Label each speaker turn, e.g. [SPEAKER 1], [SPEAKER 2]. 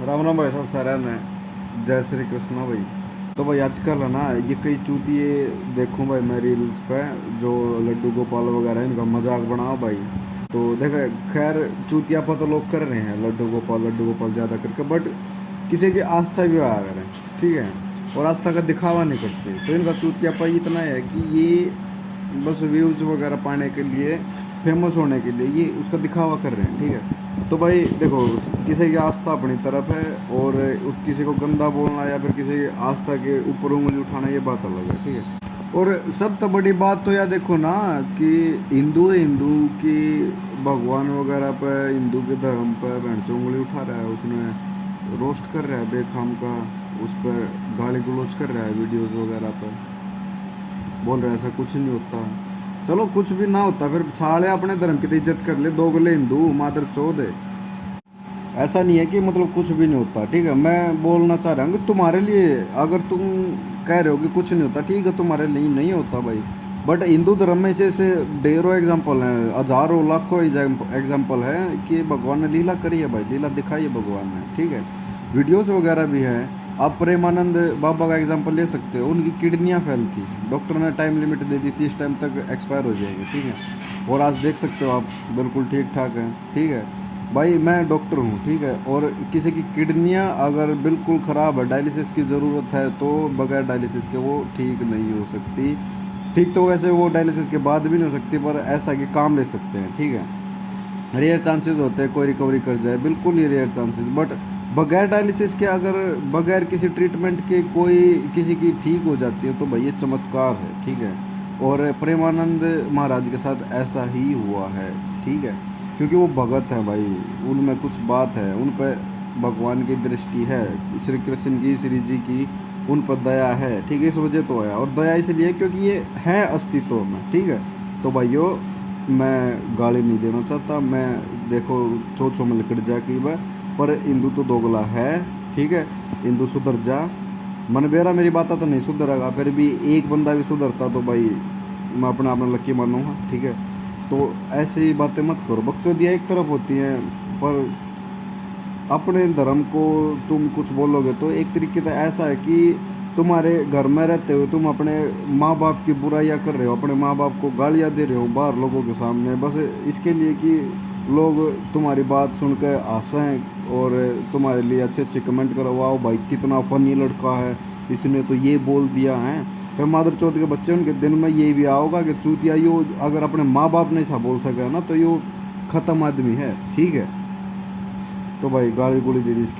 [SPEAKER 1] राम राम भाई साहब, सारा ने जय श्री कृष्ण भाई। तो भाई आजकल है ना, ये कई चूतिए देखूं भाई मैं रील्स पे, जो लड्डू गोपाल वगैरह हैं, इनका मजाक बनाओ भाई। तो देखो, खैर चूतियापा तो लोग कर रहे हैं, लड्डू गोपाल ज़्यादा करके, बट किसी की आस्था भी आ करें, ठीक है, और आस्था का दिखावा नहीं करते। तो इनका चूतियापा इतना है कि ये बस व्यूज़ वगैरह पाने के लिए, फेमस होने के लिए ये उसका दिखावा कर रहे हैं, ठीक है। तो भाई देखो, किसी की आस्था अपनी तरफ है, और किसी को गंदा बोलना या फिर किसी की आस्था के ऊपर उंगली उठाना, ये बात अलग है, ठीक है। और सब तो बड़ी बात तो यार देखो ना, कि हिंदू है, हिंदू की भगवान वगैरह पे, हिंदू के धर्म पे भैंस उंगली उठा रहा है, उसने रोस्ट कर रहा है बेखाम का, उस पर गाली गलौज कर रहा है वीडियोस वगैरह पे, बोल रहे ऐसा कुछ नहीं होता। चलो कुछ भी ना होता, फिर साले अपने धर्म की तो इज्जत कर ले, दोगले हिंदू मादर चौध है। ऐसा नहीं है कि मतलब कुछ भी नहीं होता, ठीक है। मैं बोलना चाह रहा हूँ कि तुम्हारे लिए, अगर तुम कह रहे हो कि कुछ नहीं होता, ठीक है, तुम्हारे लिए नहीं होता भाई। बट हिंदू धर्म में ऐसे ढेरों एग्जाम्पल हैं, हजारों लाखों एग्जाम्पल है कि भगवान ने लीला करी है भाई, लीला दिखाई है भगवान ने, ठीक है। वीडियोस वगैरह भी हैं। आप प्रेमानंद बाबा का एग्जांपल ले सकते हो, उनकी किडनियां फेल थी, डॉक्टर ने टाइम लिमिट दे दी थी, इस टाइम तक एक्सपायर हो जाएगी, ठीक है। और आज देख सकते हो आप, बिल्कुल ठीक ठाक हैं, ठीक है। भाई मैं डॉक्टर हूँ, ठीक है, और किसी की किडनियां अगर बिल्कुल ख़राब है, डायलिसिस की ज़रूरत है, तो बगैर डायलिसिस के वो ठीक नहीं हो सकती। ठीक तो वैसे वो डायलिसिस के बाद भी नहीं हो सकती, पर ऐसा कि काम ले सकते हैं, ठीक है। रेयर चांसेस होते हैं कोई रिकवरी कर जाए, बिल्कुल ही रेयर चांसेस। बट बगैर डायलिसिस के, अगर बगैर किसी ट्रीटमेंट के कोई किसी की ठीक हो जाती है, तो भाई ये चमत्कार है, ठीक है। और प्रेमानंद महाराज के साथ ऐसा ही हुआ है, ठीक है, क्योंकि वो भगत हैं भाई, उनमें कुछ बात है, उन पर भगवान की दृष्टि है, श्री कृष्ण की, श्री जी की उन पर दया है, ठीक है, इस वजह तो है। और दया इसलिए क्योंकि ये है अस्तित्व में, ठीक है। तो भाइयों, मैं गाली नहीं देना चाहता, मैं देखो छो में लिकट जा की बार, पर हिंदू तो दोगला है, ठीक है। हिंदू सुधर जा, मन बेरा मेरी बात तो नहीं सुधरेगा, फिर भी एक बंदा भी सुधरता तो भाई मैं अपना अपना लक्की मानूंगा, ठीक है। तो ऐसी बातें मत करो, बकचोदियाँ एक तरफ होती हैं, पर अपने धर्म को तुम कुछ बोलोगे तो एक तरीके से ऐसा है कि तुम्हारे घर में रहते हुए तुम अपने माँ बाप की बुराइयां कर रहे हो, अपने माँ बाप को गालियां दे रहे हो बाहर लोगों के सामने, बस इसके लिए कि लोग तुम्हारी बात सुनकर हंसें और तुम्हारे लिए अच्छे अच्छे कमेंट करो, वाओ भाई कितना फनी लड़का है, इसने तो ये बोल दिया है। फिर मादर चौथ के बच्चे, उनके दिन में ये भी आओगा कि चूतिया यो अगर अपने माँ बाप नहीं ऐसा बोल सके ना, तो यो ख़त्म आदमी है, ठीक है। तो भाई गाली गुली दे दी इसकी।